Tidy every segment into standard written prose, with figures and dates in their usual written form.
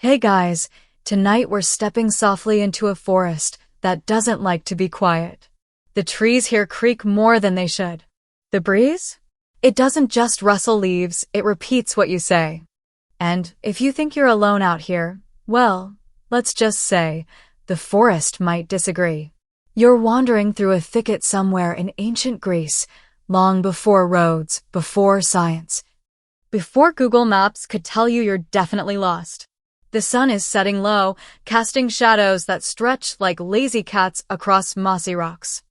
Hey guys, tonight we're stepping softly into a forest that doesn't like to be quiet. The trees here creak more than they should. The breeze? It doesn't just rustle leaves, it repeats what you say. And if you think you're alone out here, well, let's just say, the forest might disagree. You're wandering through a thicket somewhere in ancient Greece, long before roads, before science. Before Google Maps could tell you you're definitely lost. The sun is setting low, casting shadows that stretch like lazy cats across mossy rocks.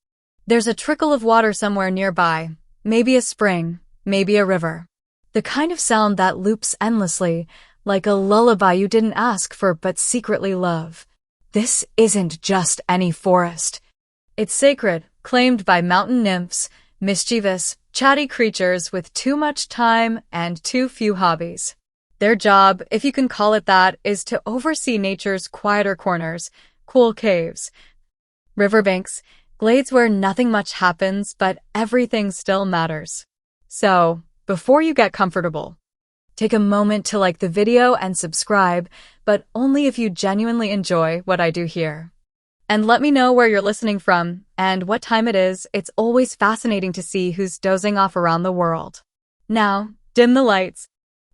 There's a trickle of water somewhere nearby, maybe a spring, maybe a river. The kind of sound that loops endlessly, like a lullaby you didn't ask for but secretly love. This isn't just any forest. It's sacred, claimed by mountain nymphs, mischievous, chatty creatures with too much time and too few hobbies. Their job, if you can call it that, is to oversee nature's quieter corners, cool caves, riverbanks, glades where nothing much happens but everything still matters. So, before you get comfortable, take a moment to like the video and subscribe, but only if you genuinely enjoy what I do here. And let me know where you're listening from and what time it is. It's always fascinating to see who's dozing off around the world. Now, dim the lights.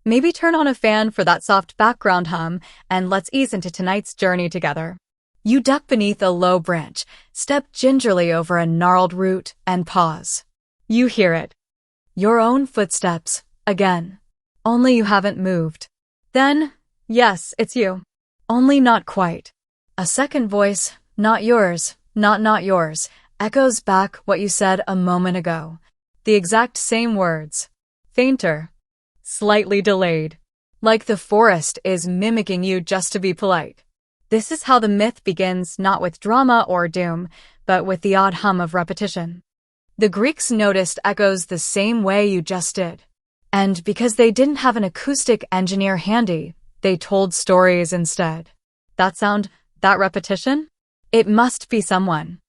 Maybe turn on a fan for that soft background hum, and let's ease into tonight's journey together. You duck beneath a low branch, step gingerly over a gnarled root, and pause. You hear it. Your own footsteps, again. Only you haven't moved. Then, yes, it's you. Only not quite. A second voice, not yours, not yours, echoes back what you said a moment ago. The exact same words. Fainter. Slightly delayed. Like the forest is mimicking you just to be polite. This is how the myth begins, not with drama or doom, but with the odd hum of repetition. The Greeks noticed echoes the same way you just did. And because they didn't have an acoustic engineer handy, they told stories instead. That sound, that repetition? It must be someone.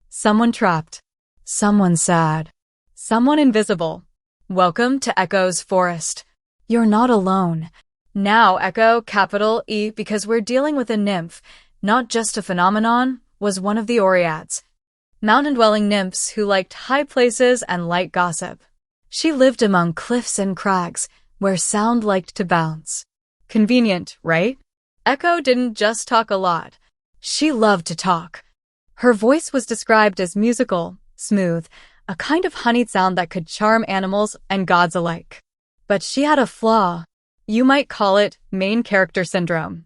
Someone trapped. Someone sad. Someone invisible. Welcome to Echo's Forest. You're not alone. Now Echo, capital E, because we're dealing with a nymph, not just a phenomenon, was one of the Oreads. Mountain-dwelling nymphs who liked high places and light gossip. She lived among cliffs and crags, where sound liked to bounce. Convenient, right? Echo didn't just talk a lot. She loved to talk. Her voice was described as musical, smooth, a kind of honeyed sound that could charm animals and gods alike. But she had a flaw. You might call it main character syndrome.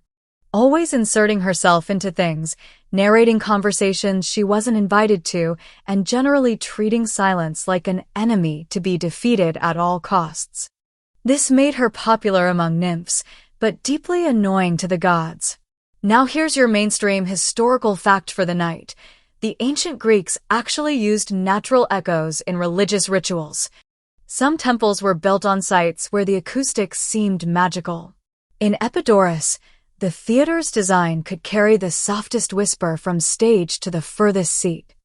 Always inserting herself into things, narrating conversations she wasn't invited to, and generally treating silence like an enemy to be defeated at all costs. This made her popular among nymphs, but deeply annoying to the gods. Now here's your mainstream historical fact for the night. The ancient Greeks actually used natural echoes in religious rituals. Some temples were built on sites where the acoustics seemed magical. In Epidaurus, the theater's design could carry the softest whisper from stage to the furthest seat.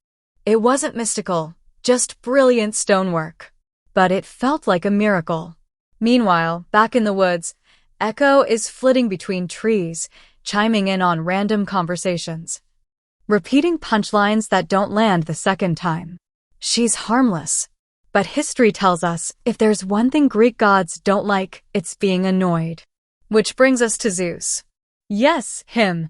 It wasn't mystical, just brilliant stonework. But it felt like a miracle. Meanwhile, back in the woods, Echo is flitting between trees, chiming in on random conversations. Repeating punchlines that don't land the second time. She's harmless. But history tells us, if there's one thing Greek gods don't like, it's being annoyed. Which brings us to Zeus. Yes, him.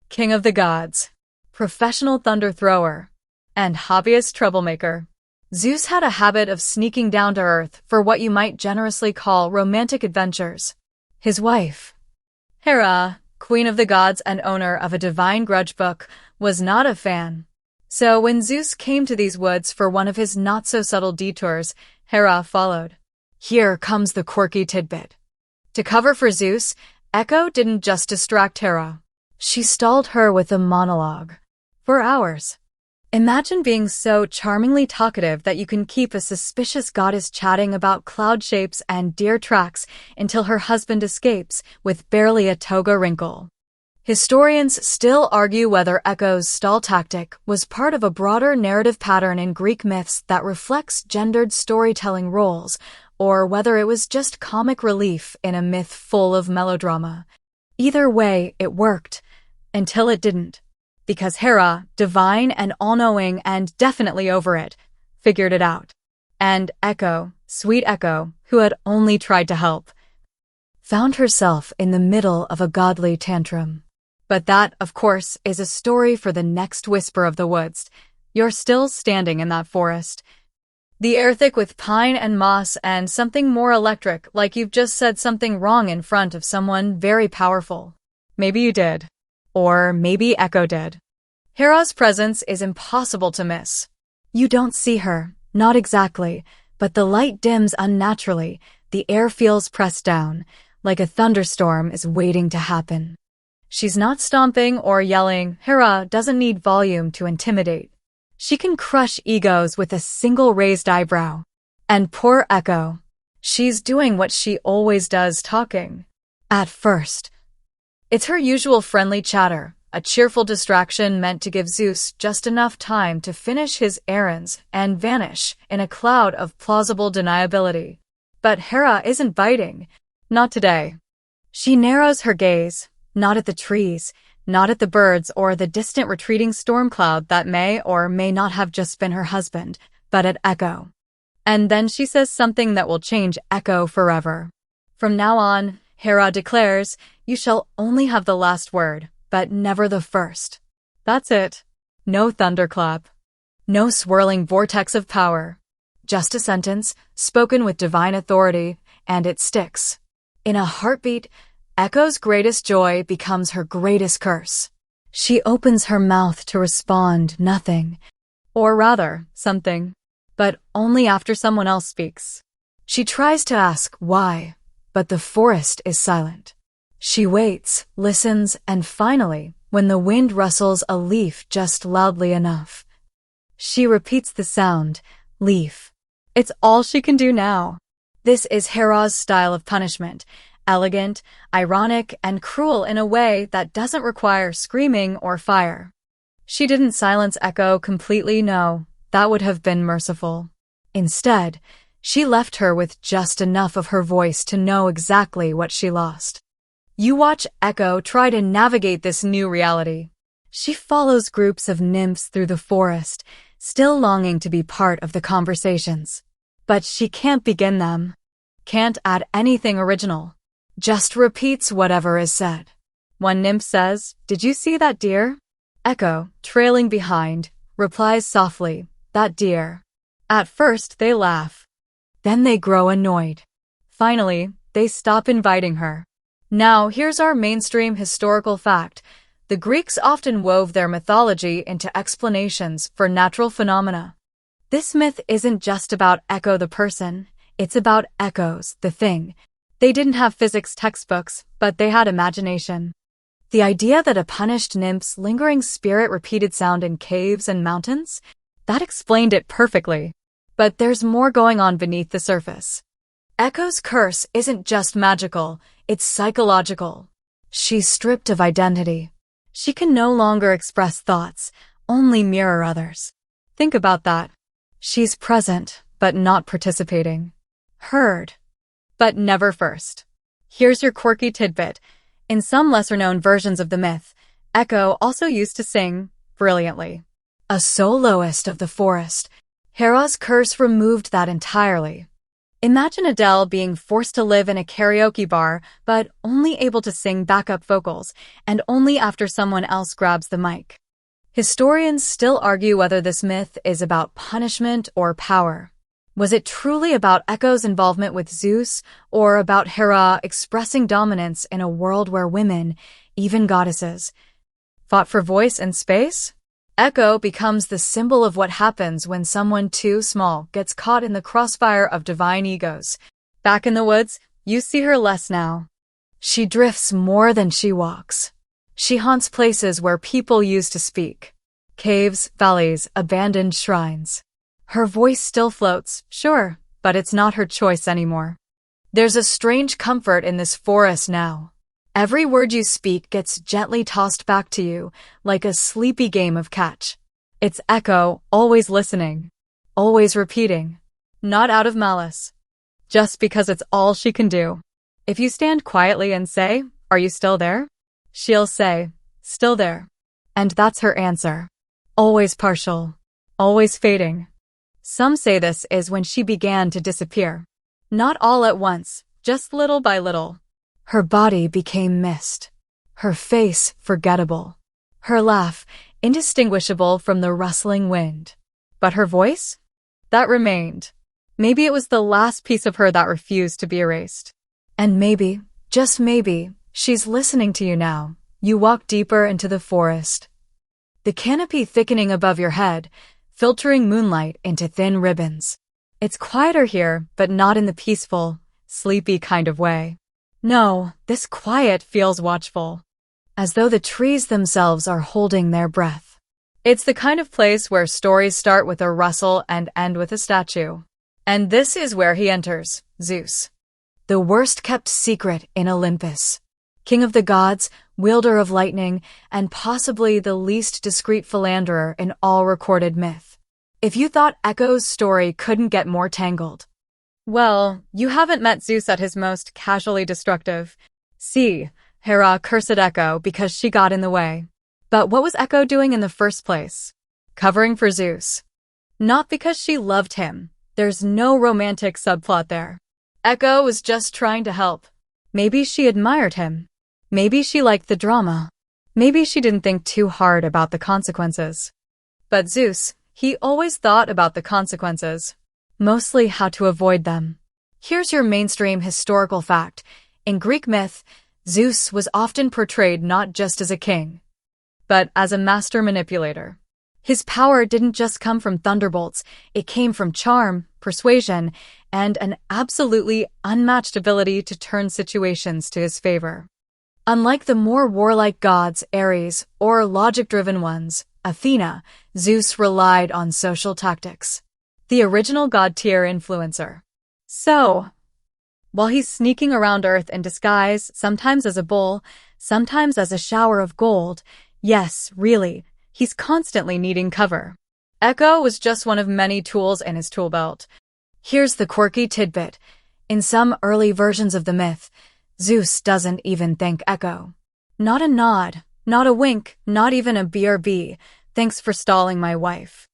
King of the gods. Professional thunder thrower. And hobbyist troublemaker. Zeus had a habit of sneaking down to earth for what you might generously call romantic adventures. His wife, Hera, queen of the gods and owner of a divine grudge book, was not a fan. So when Zeus came to these woods for one of his not-so-subtle detours, Hera followed. Here comes the quirky tidbit. To cover for Zeus, Echo didn't just distract Hera. She stalled her with a monologue. For hours. Imagine being so charmingly talkative that you can keep a suspicious goddess chatting about cloud shapes and deer tracks until her husband escapes with barely a toga wrinkle. Historians still argue whether Echo's stall tactic was part of a broader narrative pattern in Greek myths that reflects gendered storytelling roles, or whether it was just comic relief in a myth full of melodrama. Either way, it worked. Until it didn't. Because Hera, divine and all-knowing and definitely over it, figured it out. And Echo, sweet Echo, who had only tried to help, found herself in the middle of a godly tantrum. But that, of course, is a story for the next whisper of the woods. You're still standing in that forest. The air thick with pine and moss and something more electric, like you've just said something wrong in front of someone very powerful. Maybe you did. Or maybe Echo did. Hera's presence is impossible to miss. You don't see her, not exactly, but the light dims unnaturally, the air feels pressed down, like a thunderstorm is waiting to happen. She's not stomping or yelling. Hera doesn't need volume to intimidate. She can crush egos with a single raised eyebrow. And poor Echo. She's doing what she always does, talking. At first. It's her usual friendly chatter, a cheerful distraction meant to give Zeus just enough time to finish his errands and vanish in a cloud of plausible deniability. But Hera isn't biting. Not today. She narrows her gaze, not at the trees, not at the birds or the distant retreating storm cloud that may or may not have just been her husband, but at Echo. And then she says something that will change Echo forever. From now on, Hera declares, you shall only have the last word, but never the first. That's it. No thunderclap. No swirling vortex of power. Just a sentence, spoken with divine authority, and it sticks. In a heartbeat, Echo's greatest joy becomes her greatest curse. She opens her mouth to respond, nothing. Or rather, something. But only after someone else speaks. She tries to ask why, but the forest is silent. She waits, listens, and finally, when the wind rustles a leaf just loudly enough, she repeats the sound, leaf. It's all she can do now. This is Hera's style of punishment, elegant, ironic, and cruel in a way that doesn't require screaming or fire. She didn't silence Echo completely, no, that would have been merciful. Instead, she left her with just enough of her voice to know exactly what she lost. You watch Echo try to navigate this new reality. She follows groups of nymphs through the forest, still longing to be part of the conversations. But she can't begin them. Can't add anything original. Just repeats whatever is said. One nymph says, "Did you see that deer?" Echo, trailing behind, replies softly, "That deer." At first they laugh. Then they grow annoyed. Finally, they stop inviting her. Now here's our mainstream historical fact. The Greeks often wove their mythology into explanations for natural phenomena. This myth isn't just about Echo the person, it's about echoes, the thing. They didn't have physics textbooks, but they had imagination. The idea that a punished nymph's lingering spirit repeated sound in caves and mountains? That explained it perfectly. But there's more going on beneath the surface. Echo's curse isn't just magical, it's psychological. She's stripped of identity. She can no longer express thoughts, only mirror others. Think about that. She's present, but not participating. Heard, but never first. Here's your quirky tidbit. In some lesser-known versions of the myth, Echo also used to sing brilliantly. A soloist of the forest, Hera's curse removed that entirely. Imagine Adele being forced to live in a karaoke bar, but only able to sing backup vocals, and only after someone else grabs the mic. Historians still argue whether this myth is about punishment or power. Was it truly about Echo's involvement with Zeus, or about Hera expressing dominance in a world where women, even goddesses, fought for voice and space? Echo becomes the symbol of what happens when someone too small gets caught in the crossfire of divine egos. Back in the woods, you see her less now. She drifts more than she walks. She haunts places where people used to speak. Caves, valleys, abandoned shrines. Her voice still floats, sure, but it's not her choice anymore. There's a strange comfort in this forest now. Every word you speak gets gently tossed back to you, like a sleepy game of catch. It's Echo, always listening, always repeating, not out of malice, just because it's all she can do. If you stand quietly and say, Are you still there? She'll say, still there. And that's her answer. Always partial. Always fading. Some say this is when she began to disappear. Not all at once, just little by little. Her body became mist. Her face forgettable. Her laugh indistinguishable from the rustling wind. But her voice? That remained. Maybe it was the last piece of her that refused to be erased. And maybe, just maybe, she's listening to you now. You walk deeper into the forest. The canopy thickening above your head, filtering moonlight into thin ribbons. It's quieter here, but not in the peaceful, sleepy kind of way. No, this quiet feels watchful, as though the trees themselves are holding their breath. It's the kind of place where stories start with a rustle and end with a statue. And this is where he enters, Zeus. The worst-kept secret in Olympus. King of the gods, wielder of lightning, and possibly the least discreet philanderer in all recorded myth. If you thought Echo's story couldn't get more tangled, well, you haven't met Zeus at his most casually destructive. See, Hera cursed Echo because she got in the way. But what was Echo doing in the first place? Covering for Zeus. Not because she loved him. There's no romantic subplot there. Echo was just trying to help. Maybe she admired him. Maybe she liked the drama. Maybe she didn't think too hard about the consequences. But Zeus, he always thought about the consequences. Mostly how to avoid them. Here's your mainstream historical fact. In Greek myth, Zeus was often portrayed not just as a king, but as a master manipulator. His power didn't just come from thunderbolts, it came from charm, persuasion, and an absolutely unmatched ability to turn situations to his favor. Unlike the more warlike gods, Ares, or logic-driven ones, Athena, Zeus relied on social tactics. The original god-tier influencer. So, while he's sneaking around Earth in disguise, sometimes as a bull, sometimes as a shower of gold, yes, really, he's constantly needing cover. Echo was just one of many tools in his tool belt. Here's the quirky tidbit. In some early versions of the myth, Zeus doesn't even thank Echo. Not a nod, not a wink, not even a BRB, thanks for stalling my wife.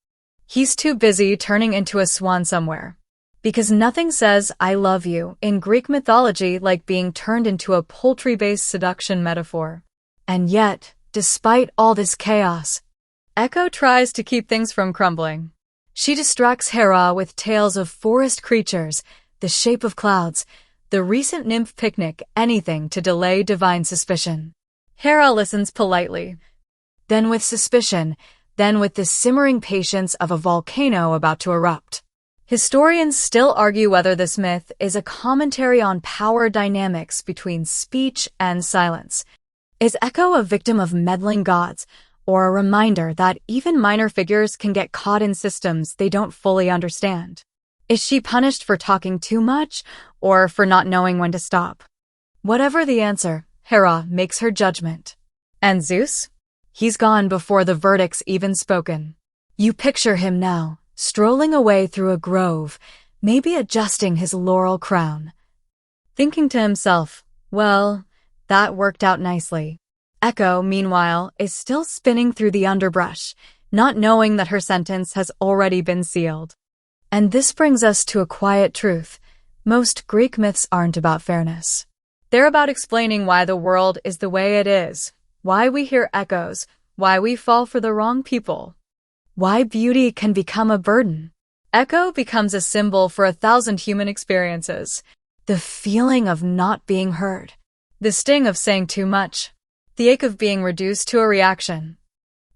He's too busy turning into a swan somewhere. Because nothing says I love you in Greek mythology like being turned into a poultry-based seduction metaphor. And yet, despite all this chaos, Echo tries to keep things from crumbling. She distracts Hera with tales of forest creatures, the shape of clouds, the recent nymph picnic, anything to delay divine suspicion. Hera listens politely, then with suspicion, then with the simmering patience of a volcano about to erupt. Historians still argue whether this myth is a commentary on power dynamics between speech and silence. Is Echo a victim of meddling gods, or a reminder that even minor figures can get caught in systems they don't fully understand? Is she punished for talking too much, or for not knowing when to stop? Whatever the answer, Hera makes her judgment. And Zeus? He's gone before the verdict's even spoken. You picture him now, strolling away through a grove, maybe adjusting his laurel crown. Thinking to himself, well, that worked out nicely. Echo, meanwhile, is still spinning through the underbrush, not knowing that her sentence has already been sealed. And this brings us to a quiet truth. Most Greek myths aren't about fairness. They're about explaining why the world is the way it is, why we hear echoes, why we fall for the wrong people, why beauty can become a burden. Echo becomes a symbol for 1,000 human experiences. The feeling of not being heard, the sting of saying too much, the ache of being reduced to a reaction,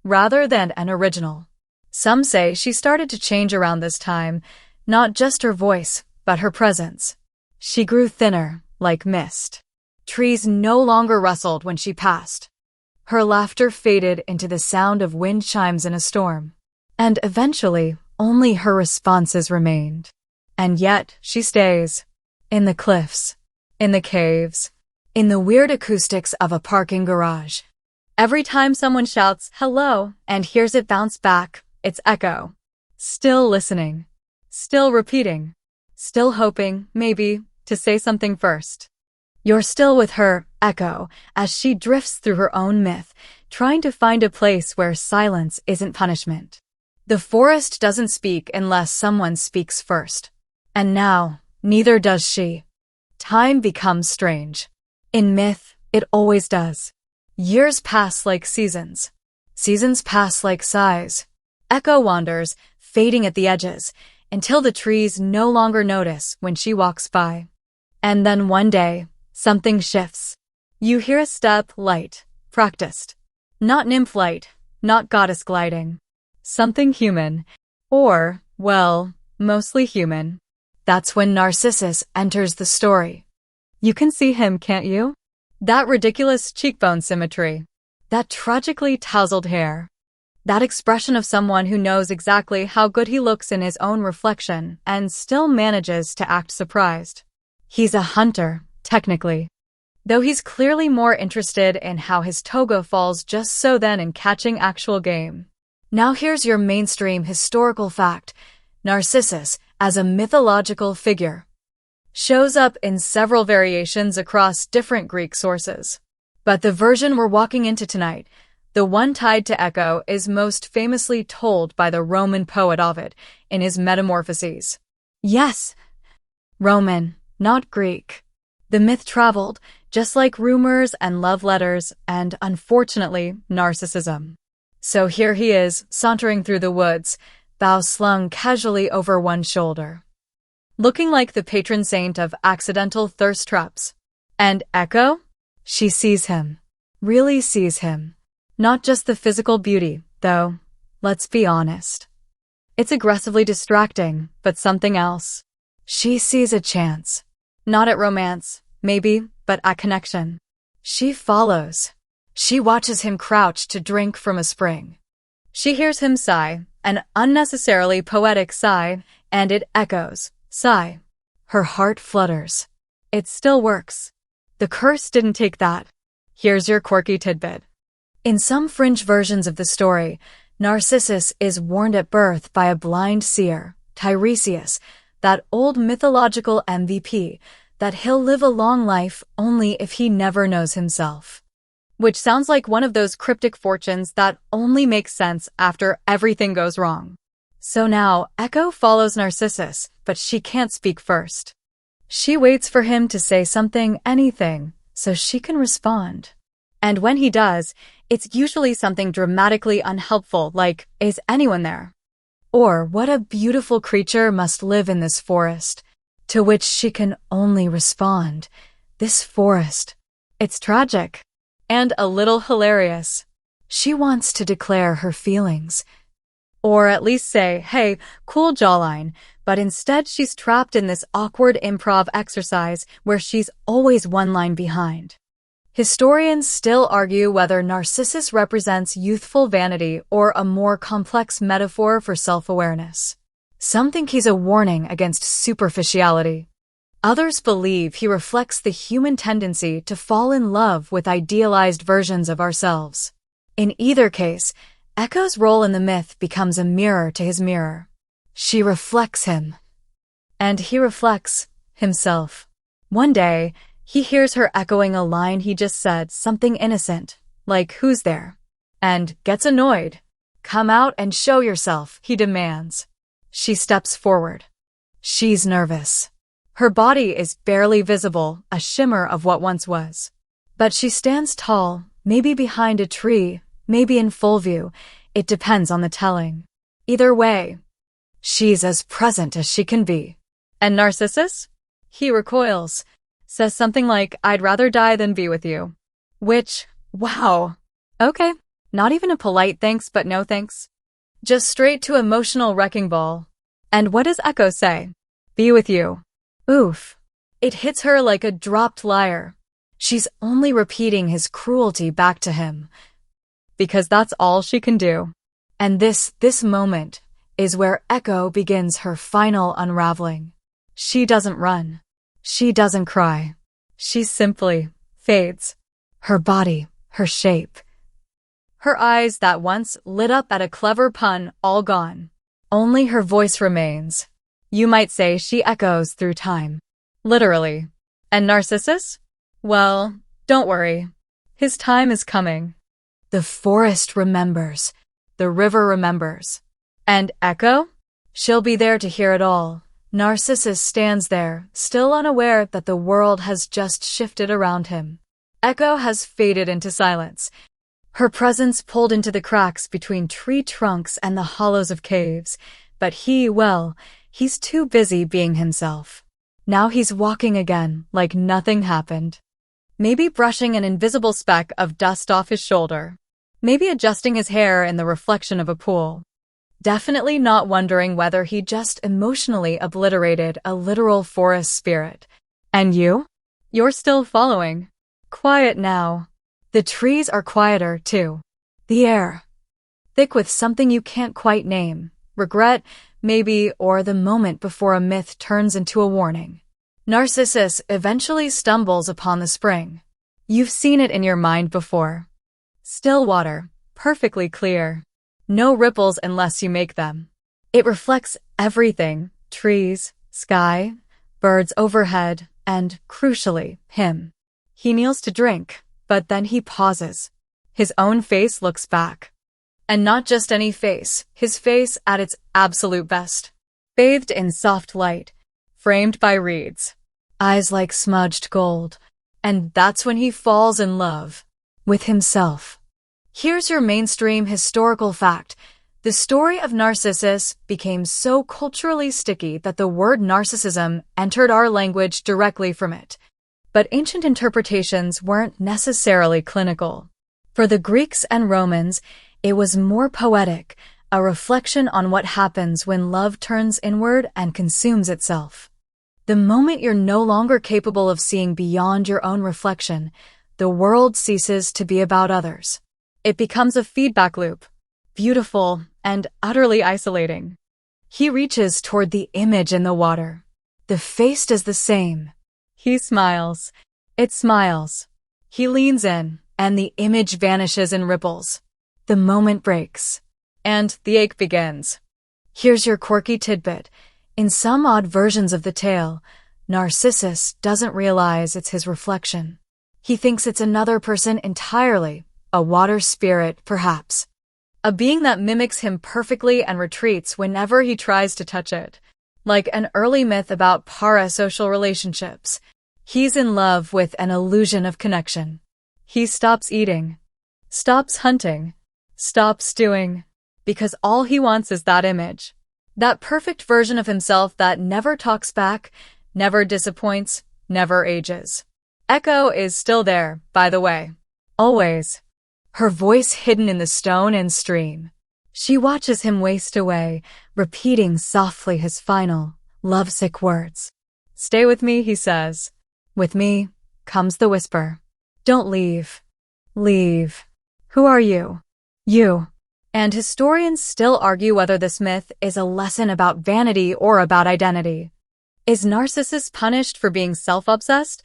rather than an original. Some say she started to change around this time, not just her voice, but her presence. She grew thinner, like mist. Trees no longer rustled when she passed. Her laughter faded into the sound of wind chimes in a storm. And eventually, only her responses remained. And yet, she stays. In the cliffs. In the caves. In the weird acoustics of a parking garage. Every time someone shouts, hello, and hears it bounce back, it's Echo. Still listening. Still repeating. Still hoping, maybe, to say something first. You're still with her, Echo as she drifts through her own myth, trying to find a place where silence isn't punishment. The forest doesn't speak unless someone speaks first. And now, neither does she. Time becomes strange. In myth, it always does. Years pass like seasons. Seasons pass like sighs. Echo wanders, fading at the edges, until the trees no longer notice when she walks by. And then one day, something shifts. You hear a step light, practiced. Not nymph light, not goddess gliding. Something human. Or, well, mostly human. That's when Narcissus enters the story. You can see him, can't you? That ridiculous cheekbone symmetry. That tragically tousled hair. That expression of someone who knows exactly how good he looks in his own reflection and still manages to act surprised. He's a hunter, technically. Though he's clearly more interested in how his toga falls just so then in catching actual game. Now here's your mainstream historical fact. Narcissus, as a mythological figure, shows up in several variations across different Greek sources. But the version we're walking into tonight, the one tied to Echo, is most famously told by the Roman poet Ovid in his Metamorphoses. Yes, Roman, not Greek. The myth traveled, just like rumors and love letters and, unfortunately, narcissism. So here he is, sauntering through the woods, bow slung casually over one shoulder, looking like the patron saint of accidental thirst traps. And Echo? She sees him. Really sees him. Not just the physical beauty, though. Let's be honest. It's aggressively distracting, but something else. She sees a chance. Not at romance, maybe, but at connection. She follows. She watches him crouch to drink from a spring. She hears him sigh, an unnecessarily poetic sigh, and it echoes. Sigh. Her heart flutters. It still works. The curse didn't take that. Here's your quirky tidbit. In some fringe versions of the story, Narcissus is warned at birth by a blind seer, Tiresias, that old mythological MVP, that he'll live a long life only if he never knows himself. Which sounds like one of those cryptic fortunes that only makes sense after everything goes wrong. So now, Echo follows Narcissus, but she can't speak first. She waits for him to say something, anything, so she can respond. And when he does, it's usually something dramatically unhelpful, like, is anyone there? Or, what a beautiful creature must live in this forest. To which she can only respond, this forest. It's tragic. And a little hilarious. She wants to declare her feelings. Or at least say, hey, cool jawline, but instead she's trapped in this awkward improv exercise where she's always one line behind. Historians still argue whether Narcissus represents youthful vanity or a more complex metaphor for self-awareness. Some think he's a warning against superficiality. Others believe he reflects the human tendency to fall in love with idealized versions of ourselves. In either case, Echo's role in the myth becomes a mirror to his mirror. She reflects him. And he reflects himself. One day, he hears her echoing a line he just said, something innocent, like, who's there? And gets annoyed. Come out and show yourself, he demands. She steps forward. She's nervous. Her body is barely visible, a shimmer of what once was. But she stands tall, maybe behind a tree, maybe in full view. It depends on the telling. Either way, she's as present as she can be. And Narcissus? He recoils, says something like, I'd rather die than be with you. Which, wow. Okay, not even a polite thanks but no thanks. Just straight to emotional wrecking ball. And what does Echo say? Be with you. Oof. It hits her like a dropped lyre. She's only repeating his cruelty back to him. Because that's all she can do. And this moment is where Echo begins her final unraveling. She doesn't run. She doesn't cry. She simply fades. Her body, her shape. Her eyes that once lit up at a clever pun, all gone. Only her voice remains. You might say she echoes through time. Literally. And Narcissus? Well, Don't worry. His time is coming. The forest remembers. The river remembers. And Echo? She'll be there to hear it all. Narcissus stands there, still unaware that the world has just shifted around him. Echo has faded into silence. Her presence pulled into the cracks between tree trunks and the hollows of caves. But he's too busy being himself. Now he's walking again, like nothing happened. Maybe brushing an invisible speck of dust off his shoulder. Maybe adjusting his hair in the reflection of a pool. Definitely not wondering whether he just emotionally obliterated a literal forest spirit. And you? You're still following. Quiet now. The trees are quieter, too. The air. Thick with something you can't quite name. Regret, maybe, or the moment before a myth turns into a warning. Narcissus eventually stumbles upon the spring. You've seen it in your mind before. Still water, perfectly clear. No ripples unless you make them. It reflects everything, trees, sky, birds overhead, and, crucially, him. He kneels to drink, but then he pauses. His own face looks back. And not just any face, his face at its absolute best. Bathed in soft light, framed by reeds. Eyes like smudged gold. And that's when he falls in love. With himself. Here's your mainstream historical fact. The story of Narcissus became so culturally sticky that the word narcissism entered our language directly from it. But ancient interpretations weren't necessarily clinical. For the Greeks and Romans, it was more poetic, a reflection on what happens when love turns inward and consumes itself. The moment you're no longer capable of seeing beyond your own reflection, the world ceases to be about others. It becomes a feedback loop, beautiful and utterly isolating. He reaches toward the image in the water. The face does the same. He smiles. It smiles. He leans in, and the image vanishes in ripples. The moment breaks. And the ache begins. Here's your quirky tidbit. In some odd versions of the tale, Narcissus doesn't realize it's his reflection. He thinks it's another person entirely, a water spirit, perhaps. A being that mimics him perfectly and retreats whenever he tries to touch it. Like an early myth about parasocial relationships. He's in love with an illusion of connection. He stops eating, stops hunting, stops doing, because all he wants is that image. That perfect version of himself that never talks back, never disappoints, never ages. Echo is still there, by the way. Always. Her voice hidden in the stone and stream. She watches him waste away, repeating softly his final, lovesick words. Stay with me, he says. With me, comes the whisper. Don't leave. Leave. Who are you? You. And historians still argue whether this myth is a lesson about vanity or about identity. Is Narcissus punished for being self-obsessed,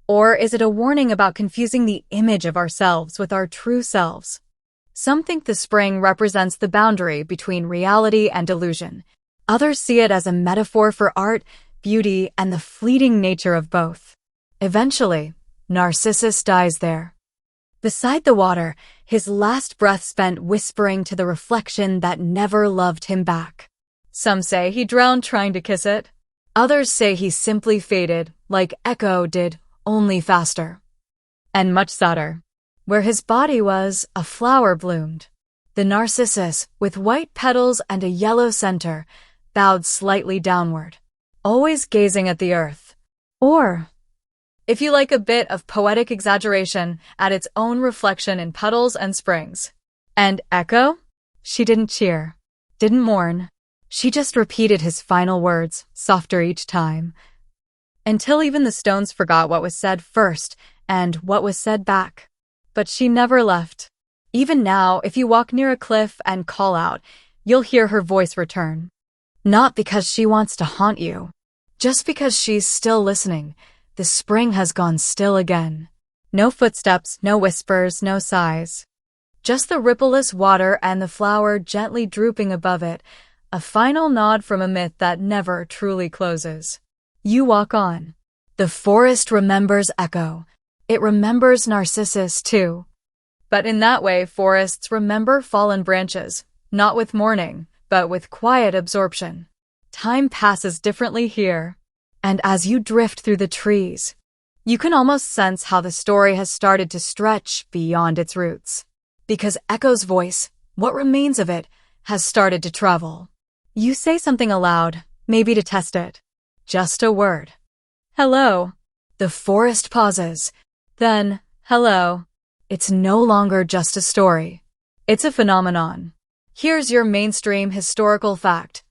or is it a warning about confusing the image of ourselves with our true selves? Some think the spring represents the boundary between reality and illusion. Others see it as a metaphor for art, beauty, and the fleeting nature of both. Eventually, Narcissus dies there. Beside the water, his last breath spent whispering to the reflection that never loved him back. Some say he drowned trying to kiss it. Others say he simply faded, like Echo did, only faster. And much sadder. Where his body was, a flower bloomed. The narcissus, with white petals and a yellow center, bowed slightly downward, always gazing at the earth. Or, if you like a bit of poetic exaggeration, at its own reflection in puddles and springs. And Echo? She didn't cheer, didn't mourn. She just repeated his final words, softer each time. Until even the stones forgot what was said first and what was said back. But she never left. Even now, if you walk near a cliff and call out, you'll hear her voice return. Not because she wants to haunt you. Just because she's still listening. The spring has gone still again. No footsteps, no whispers, no sighs. Just the rippleless water and the flower gently drooping above it, a final nod from a myth that never truly closes. You walk on. The forest remembers Echo. It remembers Narcissus too. But in that way, forests remember fallen branches, not with mourning, but with quiet absorption. Time passes differently here. And as you drift through the trees, you can almost sense how the story has started to stretch beyond its roots. Because Echo's voice, what remains of it, has started to travel. You say something aloud, maybe to test it. Just a word. Hello. The forest pauses. Then, hello. It's no longer just a story. It's a phenomenon. Here's your mainstream historical fact.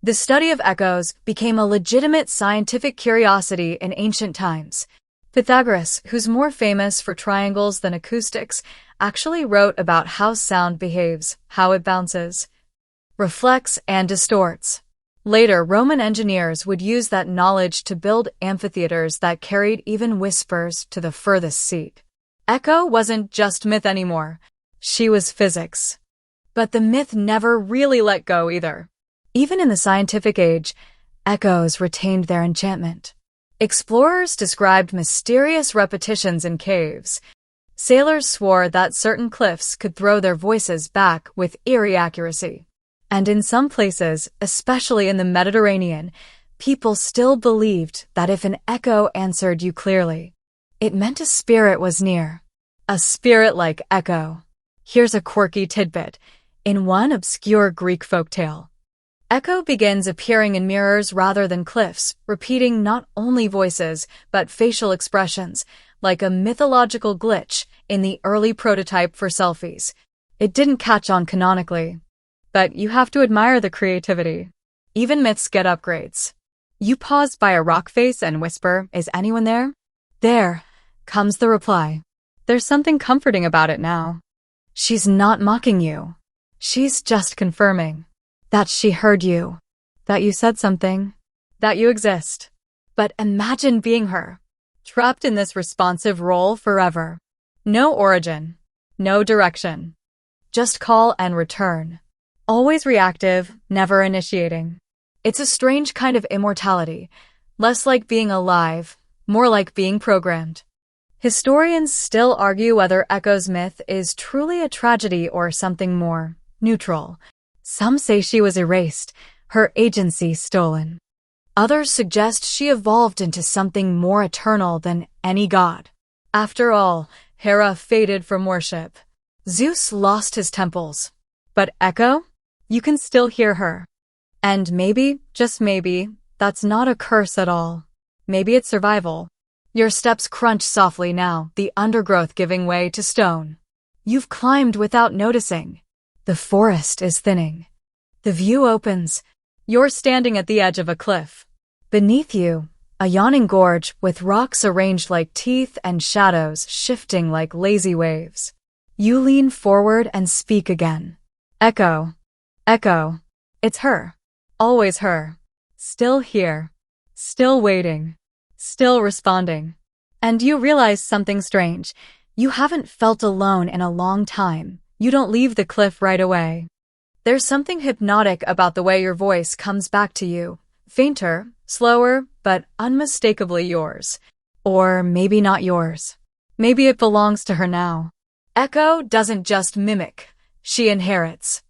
The study of echoes became a legitimate scientific curiosity in ancient times. Pythagoras, who's more famous for triangles than acoustics, actually wrote about how sound behaves, how it bounces, reflects, and distorts. Later, Roman engineers would use that knowledge to build amphitheaters that carried even whispers to the furthest seat. Echo wasn't just myth anymore. She was physics. But the myth never really let go either. Even in the scientific age, echoes retained their enchantment. Explorers described mysterious repetitions in caves. Sailors swore that certain cliffs could throw their voices back with eerie accuracy. And in some places, especially in the Mediterranean, people still believed that if an echo answered you clearly, it meant a spirit was near. A spirit like Echo. Here's a quirky tidbit. In one obscure Greek folktale, Echo begins appearing in mirrors rather than cliffs, repeating not only voices, but facial expressions, like a mythological glitch in the early prototype for selfies. It didn't catch on canonically. But you have to admire the creativity. Even myths get upgrades. You pause by a rock face and whisper, "Is anyone there?" There comes the reply. There's something comforting about it now. She's not mocking you. She's just confirming that she heard you, that you said something, that you exist. But imagine being her, trapped in this responsive role forever. No origin, no direction. Just call and return. Always reactive, never initiating. It's a strange kind of immortality, less like being alive, more like being programmed. Historians still argue whether Echo's myth is truly a tragedy or something more neutral. Some say she was erased, her agency stolen. Others suggest she evolved into something more eternal than any god. After all, Hera faded from worship. Zeus lost his temples. But Echo? You can still hear her. And maybe, just maybe, that's not a curse at all. Maybe it's survival. Your steps crunch softly now, the undergrowth giving way to stone. You've climbed without noticing. The forest is thinning. The view opens. You're standing at the edge of a cliff. Beneath you, a yawning gorge with rocks arranged like teeth and shadows shifting like lazy waves. You lean forward and speak again. Echo. Echo. It's her. Always her. Still here. Still waiting. Still responding. And you realize something strange. You haven't felt alone in a long time. You don't leave the cliff right away. There's something hypnotic about the way your voice comes back to you. Fainter, slower, but unmistakably yours. Or maybe not yours. Maybe it belongs to her now. Echo doesn't just mimic. She inherits.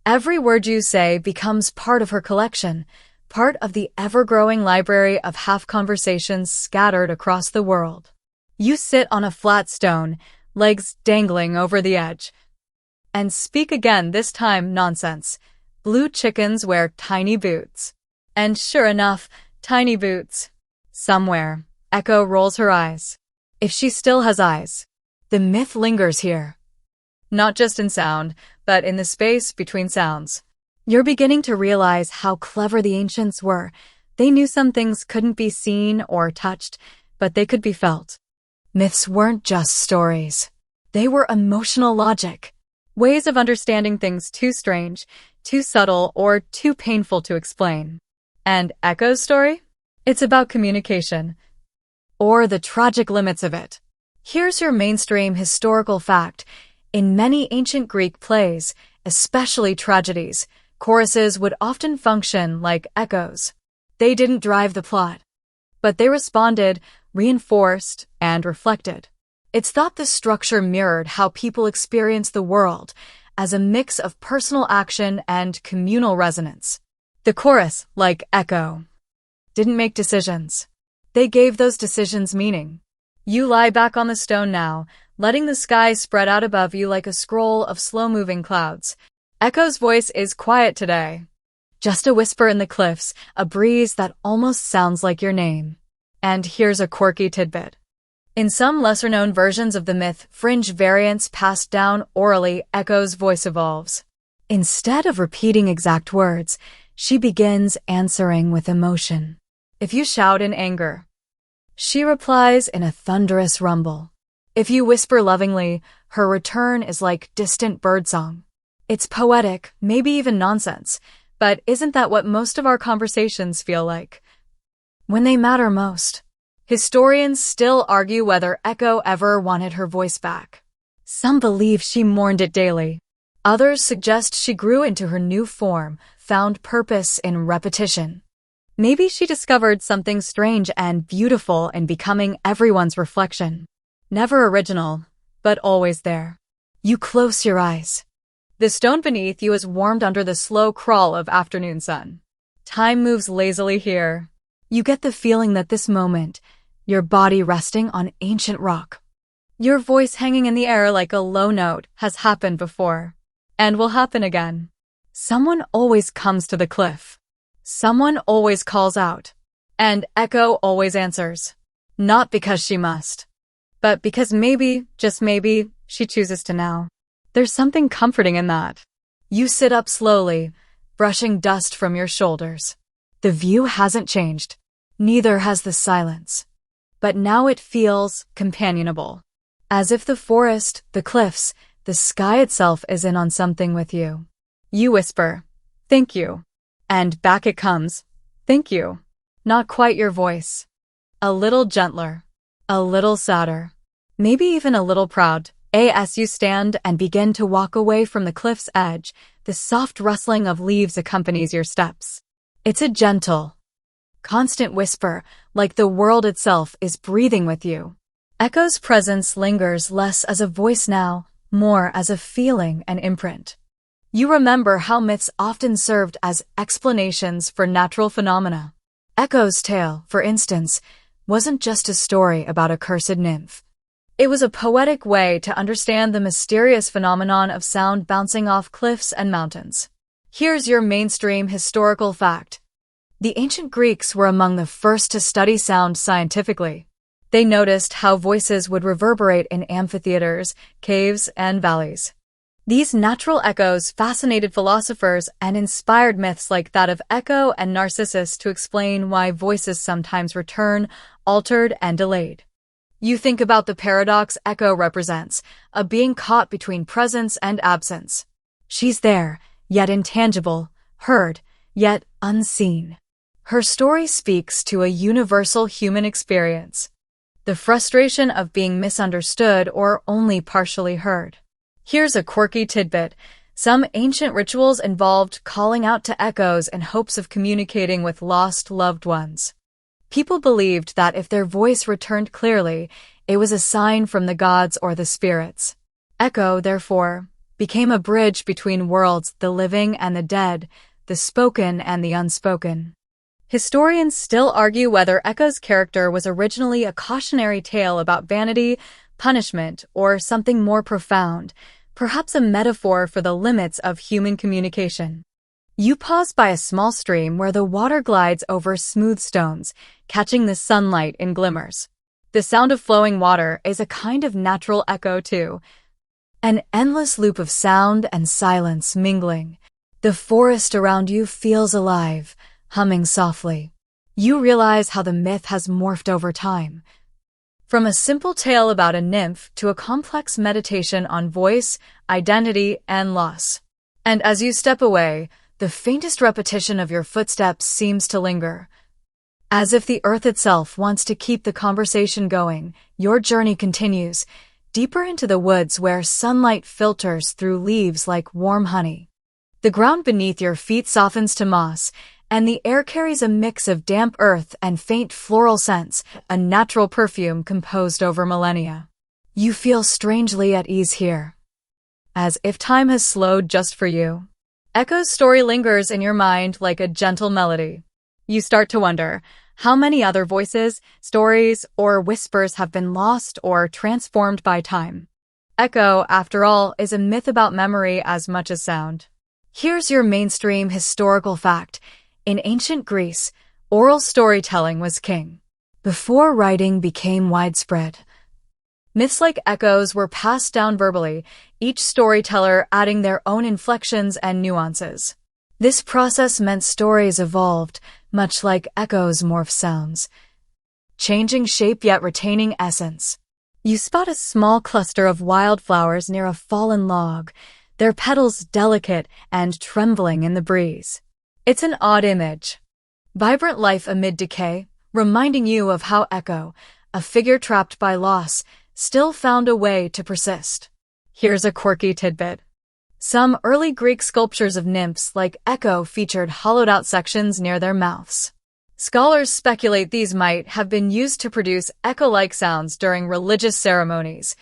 Every word you say becomes part of her collection, part of the ever-growing library of half-conversations scattered across the world. You sit on a flat stone, legs dangling over the edge, and speak again, this time nonsense. Blue chickens wear tiny boots. And sure enough, tiny boots. Somewhere, Echo rolls her eyes. If she still has eyes. The myth lingers here. Not just in sound, but in the space between sounds. You're beginning to realize how clever the ancients were. They knew some things couldn't be seen or touched, but they could be felt. Myths weren't just stories. They were emotional logic. Ways of understanding things too strange, too subtle, or too painful to explain. And Echo's story? It's about communication. Or the tragic limits of it. Here's your mainstream historical fact. In many ancient Greek plays, especially tragedies, choruses would often function like echoes. They didn't drive the plot, but they responded, reinforced, and reflected. It's thought this structure mirrored how people experience the world as a mix of personal action and communal resonance. The chorus, like echo, didn't make decisions. They gave those decisions meaning. You lie back on the stone now, letting the sky spread out above you like a scroll of slow-moving clouds. Echo's voice is quiet today. Just a whisper in the cliffs, a breeze that almost sounds like your name. And here's a quirky tidbit. In some lesser-known versions of the myth, fringe variants passed down orally, Echo's voice evolves. Instead of repeating exact words, she begins answering with emotion. If you shout in anger, she replies in a thunderous rumble. If you whisper lovingly, her return is like distant birdsong. It's poetic, maybe even nonsense, but isn't that what most of our conversations feel like? When they matter most. Historians still argue whether Echo ever wanted her voice back. Some believe she mourned it daily. Others suggest she grew into her new form, found purpose in repetition. Maybe she discovered something strange and beautiful in becoming everyone's reflection. Never original, but always there. You close your eyes. The stone beneath you is warmed under the slow crawl of afternoon sun. Time moves lazily here. You get the feeling that this moment, your body resting on ancient rock, your voice hanging in the air like a low note, has happened before. And will happen again. Someone always comes to the cliff. Someone always calls out. And Echo always answers. Not because she must, but because maybe, just maybe, she chooses to now. There's something comforting in that. You sit up slowly, brushing dust from your shoulders. The view hasn't changed. Neither has the silence. But now it feels companionable. As if the forest, the cliffs, the sky itself is in on something with you. You whisper, "Thank you." And back it comes, "Thank you." Not quite your voice. A little gentler. A little sadder. Maybe even a little proud. As you stand and begin to walk away from the cliff's edge, the soft rustling of leaves accompanies your steps. It's a gentle, constant whisper, like the world itself is breathing with you. Echo's presence lingers less as a voice now, more as a feeling and imprint. You remember how myths often served as explanations for natural phenomena. Echo's tale, for instance, wasn't just a story about a cursed nymph. It was a poetic way to understand the mysterious phenomenon of sound bouncing off cliffs and mountains. Here's your mainstream historical fact. The ancient Greeks were among the first to study sound scientifically. They noticed how voices would reverberate in amphitheaters, caves, and valleys. These natural echoes fascinated philosophers and inspired myths like that of Echo and Narcissus to explain why voices sometimes return, altered, and delayed. You think about the paradox Echo represents, a being caught between presence and absence. She's there, yet intangible, heard, yet unseen. Her story speaks to a universal human experience. The frustration of being misunderstood or only partially heard. Here's a quirky tidbit. Some ancient rituals involved calling out to echoes in hopes of communicating with lost loved ones. People believed that if their voice returned clearly, it was a sign from the gods or the spirits. Echo, therefore, became a bridge between worlds, the living and the dead, the spoken and the unspoken. Historians still argue whether Echo's character was originally a cautionary tale about vanity, punishment, or something more profound, perhaps a metaphor for the limits of human communication. You pause by a small stream where the water glides over smooth stones, catching the sunlight in glimmers. The sound of flowing water is a kind of natural echo too. An endless loop of sound and silence mingling. The forest around you feels alive, humming softly. You realize how the myth has morphed over time. From a simple tale about a nymph to a complex meditation on voice, identity, and loss. And as you step away, the faintest repetition of your footsteps seems to linger. As if the earth itself wants to keep the conversation going, your journey continues, deeper into the woods where sunlight filters through leaves like warm honey. The ground beneath your feet softens to moss, and the air carries a mix of damp earth and faint floral scents, a natural perfume composed over millennia. You feel strangely at ease here, as if time has slowed just for you. Echo's story lingers in your mind like a gentle melody. You start to wonder how many other voices, stories, or whispers have been lost or transformed by time. Echo, after all, is a myth about memory as much as sound. Here's your mainstream historical fact. In ancient Greece, oral storytelling was king. Before writing became widespread, myths like echoes were passed down verbally, each storyteller adding their own inflections and nuances. This process meant stories evolved, much like echoes morph sounds, changing shape yet retaining essence. You spot a small cluster of wildflowers near a fallen log, their petals delicate and trembling in the breeze. It's an odd image. Vibrant life amid decay, reminding you of how Echo, a figure trapped by loss, still found a way to persist. Here's a quirky tidbit. Some early Greek sculptures of nymphs like Echo featured hollowed-out sections near their mouths. Scholars speculate these might have been used to produce echo-like sounds during religious ceremonies,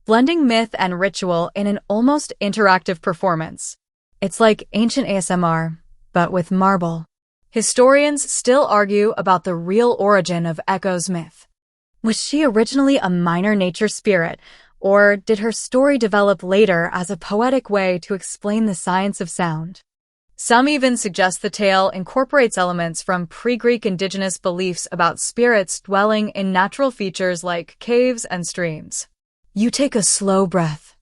blending myth and ritual in an almost interactive performance. It's like ancient ASMR, but with marble. Historians still argue about the real origin of Echo's myth. Was she originally a minor nature spirit, or did her story develop later as a poetic way to explain the science of sound? Some even suggest the tale incorporates elements from pre-Greek indigenous beliefs about spirits dwelling in natural features like caves and streams. You take a slow breath,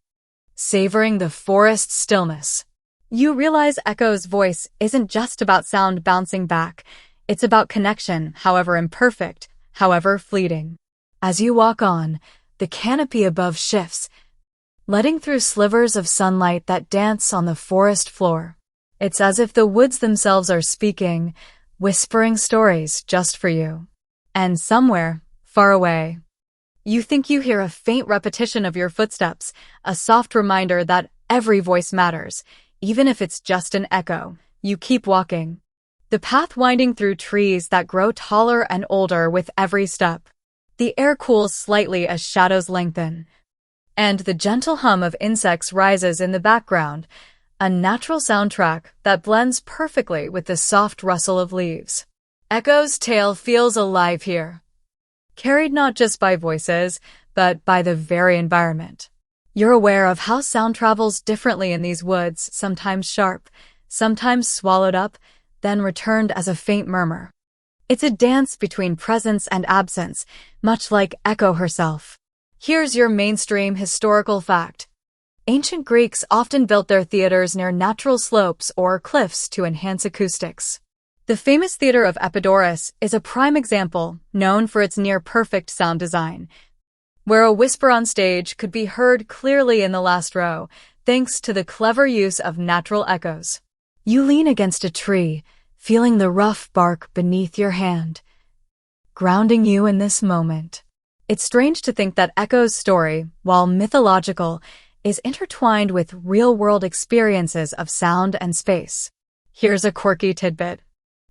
savoring the forest stillness. You realize Echo's voice isn't just about sound bouncing back. It's about connection, however imperfect, however fleeting. As you walk on, the canopy above shifts, letting through slivers of sunlight that dance on the forest floor. It's as if the woods themselves are speaking, whispering stories just for you. And somewhere, far away, you think you hear a faint repetition of your footsteps, a soft reminder that every voice matters. Even if it's just an echo, you keep walking. The path winding through trees that grow taller and older with every step. The air cools slightly as shadows lengthen, and the gentle hum of insects rises in the background, a natural soundtrack that blends perfectly with the soft rustle of leaves. Echo's tale feels alive here, carried not just by voices, but by the very environment. You're aware of how sound travels differently in these woods, sometimes sharp, sometimes swallowed up, then returned as a faint murmur. It's a dance between presence and absence, much like Echo herself. Here's your mainstream historical fact. Ancient Greeks often built their theaters near natural slopes or cliffs to enhance acoustics. The famous theater of Epidaurus is a prime example, known for its near-perfect sound design, where a whisper on stage could be heard clearly in the last row, thanks to the clever use of natural echoes. You lean against a tree, feeling the rough bark beneath your hand, grounding you in this moment. It's strange to think that Echo's story, while mythological, is intertwined with real-world experiences of sound and space. Here's a quirky tidbit.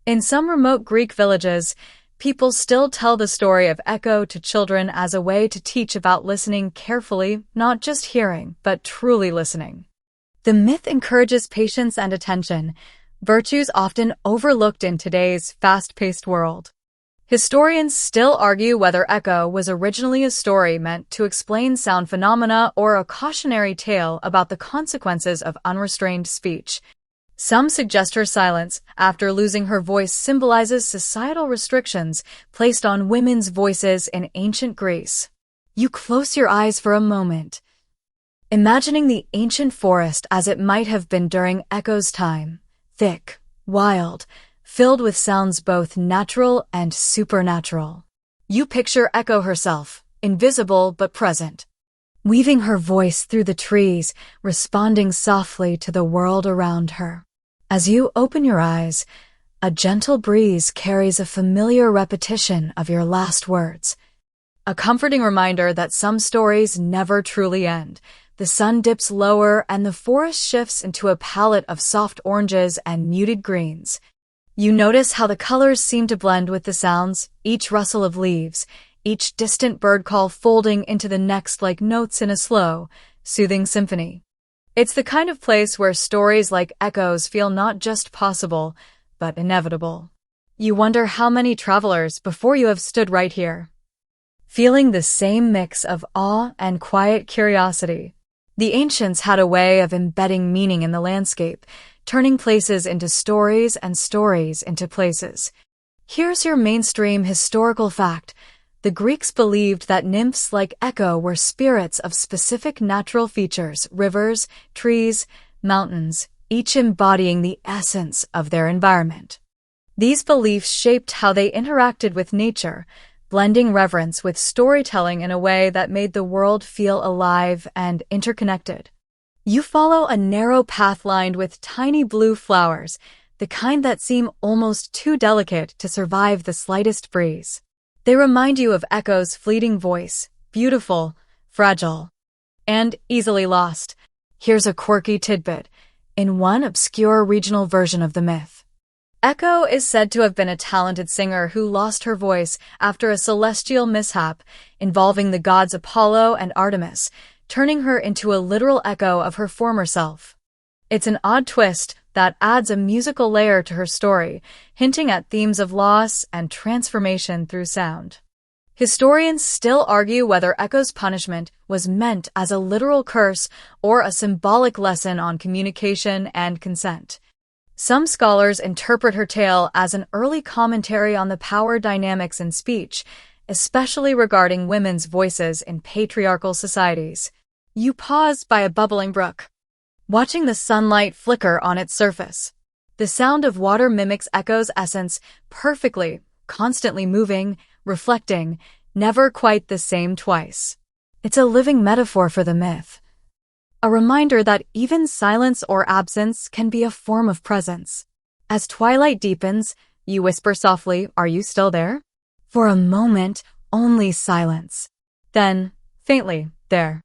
In some remote Greek villages, people still tell the story of Echo to children as a way to teach about listening carefully, not just hearing, but truly listening. The myth encourages patience and attention, virtues often overlooked in today's fast-paced world. Historians still argue whether Echo was originally a story meant to explain sound phenomena or a cautionary tale about the consequences of unrestrained speech. Some suggest her silence after losing her voice symbolizes societal restrictions placed on women's voices in ancient Greece. You close your eyes for a moment, imagining the ancient forest as it might have been during Echo's time, thick, wild, filled with sounds both natural and supernatural. You picture Echo herself, invisible but present, weaving her voice through the trees, responding softly to the world around her. As you open your eyes, a gentle breeze carries a familiar repetition of your last words, a comforting reminder that some stories never truly end. The sun dips lower and the forest shifts into a palette of soft oranges and muted greens. You notice how the colors seem to blend with the sounds, each rustle of leaves, each distant bird call folding into the next like notes in a slow, soothing symphony. It's the kind of place where stories like echoes feel not just possible, but inevitable. You wonder how many travelers before you have stood right here, feeling the same mix of awe and quiet curiosity. The ancients had a way of embedding meaning in the landscape, turning places into stories and stories into places. Here's your mainstream historical fact. The Greeks believed that nymphs like Echo were spirits of specific natural features, rivers, trees, mountains, each embodying the essence of their environment. These beliefs shaped how they interacted with nature, blending reverence with storytelling in a way that made the world feel alive and interconnected. You follow a narrow path lined with tiny blue flowers, the kind that seem almost too delicate to survive the slightest breeze. They remind you of Echo's fleeting voice, beautiful, fragile, and easily lost. Here's a quirky tidbit. In one obscure regional version of the myth, Echo is said to have been a talented singer who lost her voice after a celestial mishap involving the gods Apollo and Artemis, turning her into a literal echo of her former self. It's an odd twist that adds a musical layer to her story, hinting at themes of loss and transformation through sound. Historians still argue whether Echo's punishment was meant as a literal curse or a symbolic lesson on communication and consent. Some scholars interpret her tale as an early commentary on the power dynamics in speech, especially regarding women's voices in patriarchal societies. You pause by a bubbling brook, watching the sunlight flicker on its surface. The sound of water mimics Echo's essence perfectly, constantly moving, reflecting, never quite the same twice. It's a living metaphor for the myth, a reminder that even silence or absence can be a form of presence. As twilight deepens, you whisper softly, "Are you still there?" For a moment, only silence. Then, faintly, "There."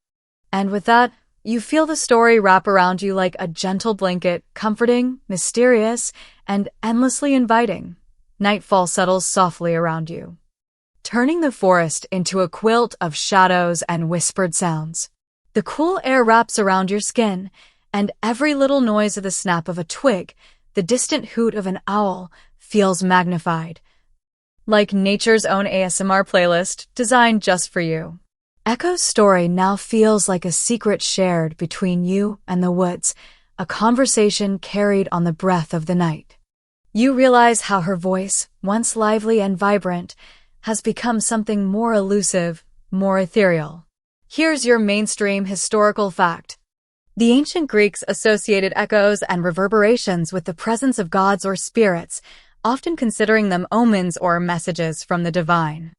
And with that, you feel the story wrap around you like a gentle blanket, comforting, mysterious, and endlessly inviting. Nightfall settles softly around you, turning the forest into a quilt of shadows and whispered sounds. The cool air wraps around your skin, and every little noise of the snap of a twig, the distant hoot of an owl, feels magnified, like nature's own ASMR playlist designed just for you. Echo's story now feels like a secret shared between you and the woods, a conversation carried on the breath of the night. You realize how her voice, once lively and vibrant, has become something more elusive, more ethereal. Here's your mainstream historical fact. The ancient Greeks associated echoes and reverberations with the presence of gods or spirits, often considering them omens or messages from the divine.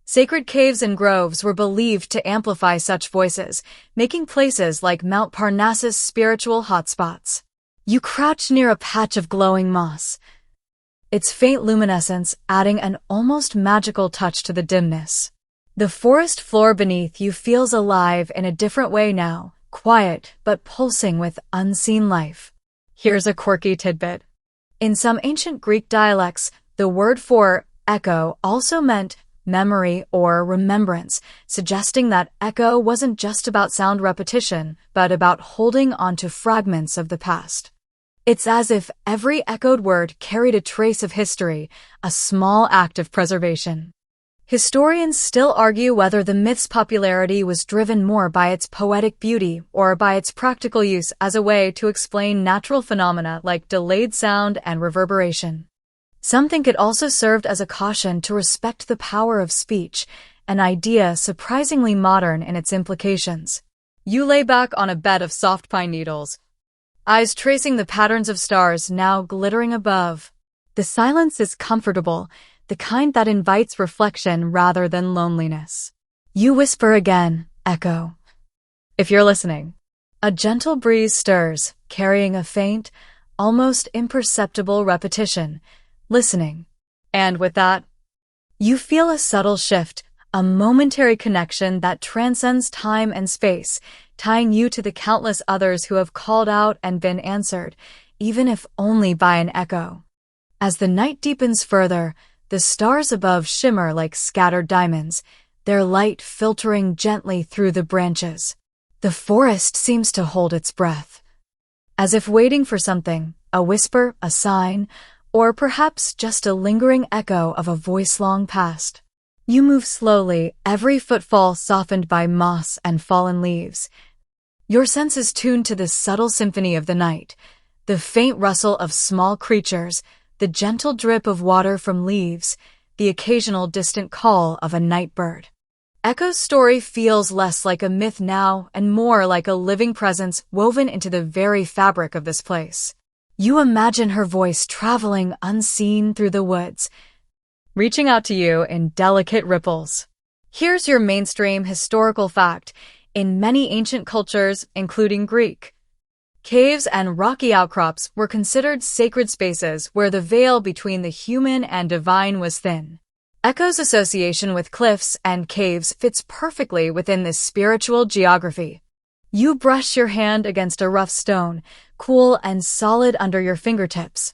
Sacred caves and groves were believed to amplify such voices, making places like Mount Parnassus spiritual hotspots. You crouch near a patch of glowing moss, its faint luminescence adding an almost magical touch to the dimness. The forest floor beneath you feels alive in a different way now, quiet but pulsing with unseen life. Here's a quirky tidbit. In some ancient Greek dialects, the word for echo also meant memory or remembrance, suggesting that echo wasn't just about sound repetition, but about holding onto fragments of the past. It's as if every echoed word carried a trace of history, a small act of preservation. Historians still argue whether the myth's popularity was driven more by its poetic beauty or by its practical use as a way to explain natural phenomena like delayed sound and reverberation. Some think it also served as a caution to respect the power of speech, an idea surprisingly modern in its implications. You lay back on a bed of soft pine needles, eyes tracing the patterns of stars now glittering above. The silence is comfortable, the kind that invites reflection rather than loneliness. You whisper again, "Echo." If you're listening, a gentle breeze stirs, carrying a faint, almost imperceptible repetition, listening. And with that, you feel a subtle shift, a momentary connection that transcends time and space, tying you to the countless others who have called out and been answered, even if only by an echo. As the night deepens further, the stars above shimmer like scattered diamonds, their light filtering gently through the branches. The forest seems to hold its breath, as if waiting for something, a whisper, a sign, or perhaps just a lingering echo of a voice long past. You move slowly, every footfall softened by moss and fallen leaves. Your senses tuned to the subtle symphony of the night, the faint rustle of small creatures, the gentle drip of water from leaves, the occasional distant call of a night bird. Echo's story feels less like a myth now and more like a living presence woven into the very fabric of this place. You imagine her voice traveling unseen through the woods, reaching out to you in delicate ripples. Here's your mainstream historical fact. In many ancient cultures, including Greek, caves and rocky outcrops were considered sacred spaces where the veil between the human and divine was thin. Echo's association with cliffs and caves fits perfectly within this spiritual geography. You brush your hand against a rough stone, cool and solid under your fingertips.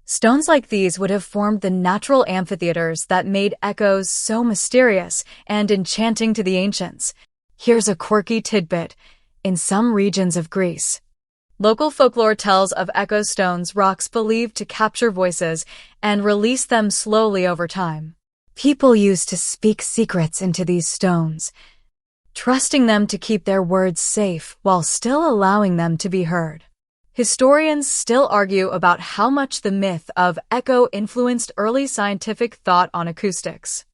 Stones like these would have formed the natural amphitheaters that made echoes so mysterious and enchanting to the ancients. Here's a quirky tidbit. In some regions of Greece, local folklore tells of echo stones, rocks believed to capture voices and release them slowly over time. People used to speak secrets into these stones, trusting them to keep their words safe while still allowing them to be heard. Historians still argue about how much the myth of echo influenced early scientific thought on acoustics.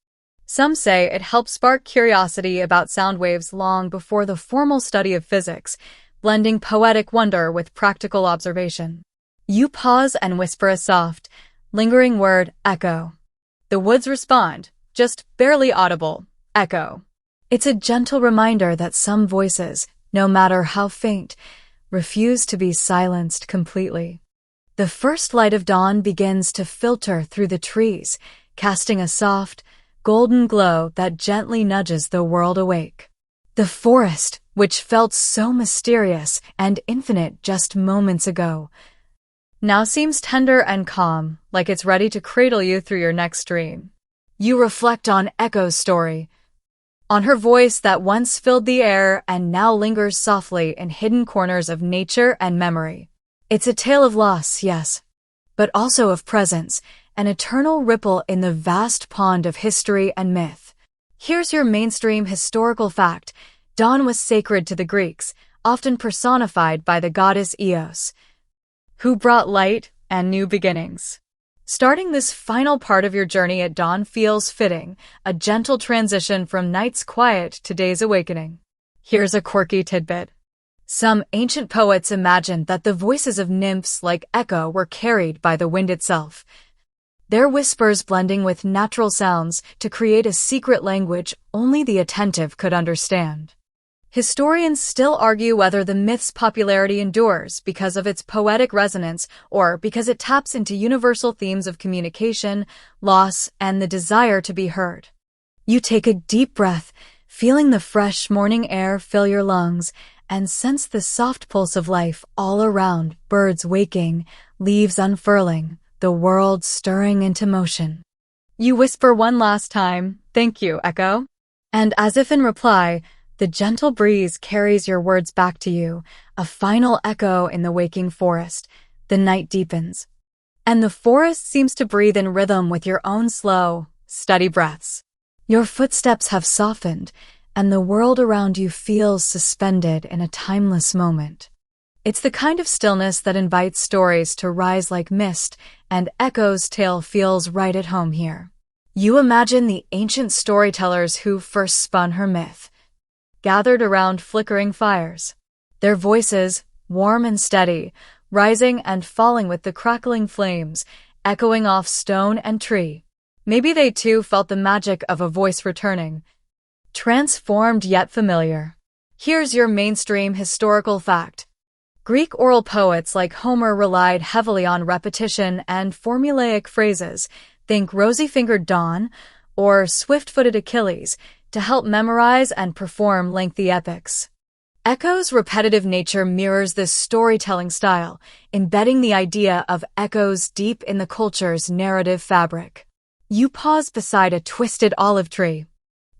Some say it helped spark curiosity about sound waves long before the formal study of physics, blending poetic wonder with practical observation. You pause and whisper a soft, lingering word, echo. The woods respond, just barely audible, echo. It's a gentle reminder that some voices, no matter how faint, refuse to be silenced completely. The first light of dawn begins to filter through the trees, casting a soft, golden glow that gently nudges the world awake. The forest, which felt so mysterious and infinite just moments ago, now seems tender and calm, like it's ready to cradle you through your next dream. You reflect on Echo's story, on her voice that once filled the air and now lingers softly in hidden corners of nature and memory. It's a tale of loss, yes, but also of presence, an eternal ripple in the vast pond of history and myth. Here's your mainstream historical fact. Dawn was sacred to the Greeks, often personified by the goddess Eos, who brought light and new beginnings. Starting this final part of your journey at dawn feels fitting, a gentle transition from night's quiet to day's awakening. Here's a quirky tidbit. Some ancient poets imagined that the voices of nymphs like Echo were carried by the wind itself, their whispers blending with natural sounds to create a secret language only the attentive could understand. Historians still argue whether the myth's popularity endures because of its poetic resonance or because it taps into universal themes of communication, loss, and the desire to be heard. You take a deep breath, feeling the fresh morning air fill your lungs, and sense the soft pulse of life all around, birds waking, leaves unfurling, the world stirring into motion. You whisper one last time, "Thank you, Echo." And as if in reply, the gentle breeze carries your words back to you, a final echo in the waking forest. The night deepens, and the forest seems to breathe in rhythm with your own slow, steady breaths. Your footsteps have softened, and the world around you feels suspended in a timeless moment. It's the kind of stillness that invites stories to rise like mist, and Echo's tale feels right at home here. You imagine the ancient storytellers who first spun her myth, gathered around flickering fires, their voices, warm and steady, rising and falling with the crackling flames, echoing off stone and tree. Maybe they too felt the magic of a voice returning, transformed yet familiar. Here's your mainstream historical fact. Greek oral poets like Homer relied heavily on repetition and formulaic phrases, think rosy-fingered Dawn or swift-footed Achilles, to help memorize and perform lengthy epics. Echo's repetitive nature mirrors this storytelling style, embedding the idea of echoes deep in the culture's narrative fabric. You pause beside a twisted olive tree,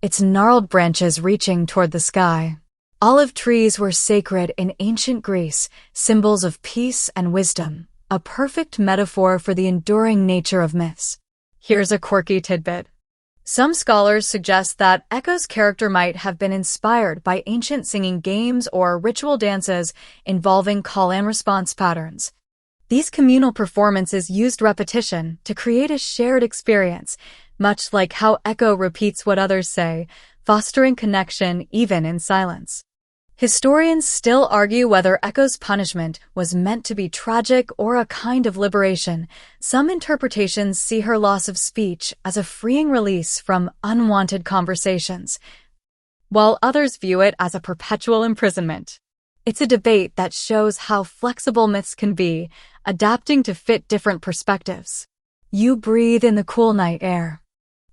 its gnarled branches reaching toward the sky. Olive trees were sacred in ancient Greece, symbols of peace and wisdom, a perfect metaphor for the enduring nature of myths. Here's a quirky tidbit. Some scholars suggest that Echo's character might have been inspired by ancient singing games or ritual dances involving call and response patterns. These communal performances used repetition to create a shared experience, much like how Echo repeats what others say, fostering connection even in silence. Historians still argue whether Echo's punishment was meant to be tragic or a kind of liberation. Some interpretations see her loss of speech as a freeing release from unwanted conversations, while others view it as a perpetual imprisonment. It's a debate that shows how flexible myths can be, adapting to fit different perspectives. You breathe in the cool night air,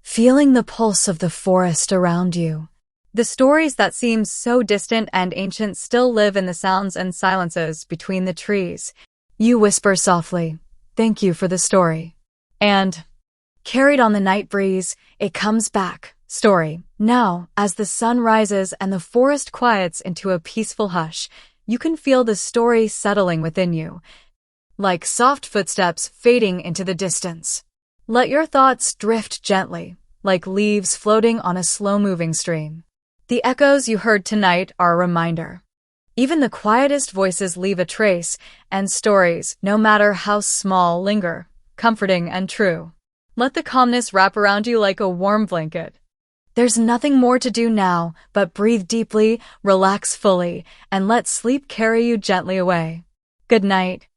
feeling the pulse of the forest around you. The stories that seem so distant and ancient still live in the sounds and silences between the trees. You whisper softly, "Thank you for the story." And, carried on the night breeze, it comes back. Story. Now, as the sun rises and the forest quiets into a peaceful hush, you can feel the story settling within you, like soft footsteps fading into the distance. Let your thoughts drift gently, like leaves floating on a slow-moving stream. The echoes you heard tonight are a reminder. Even the quietest voices leave a trace, and stories, no matter how small, linger, comforting and true. Let the calmness wrap around you like a warm blanket. There's nothing more to do now but breathe deeply, relax fully, and let sleep carry you gently away. Good night.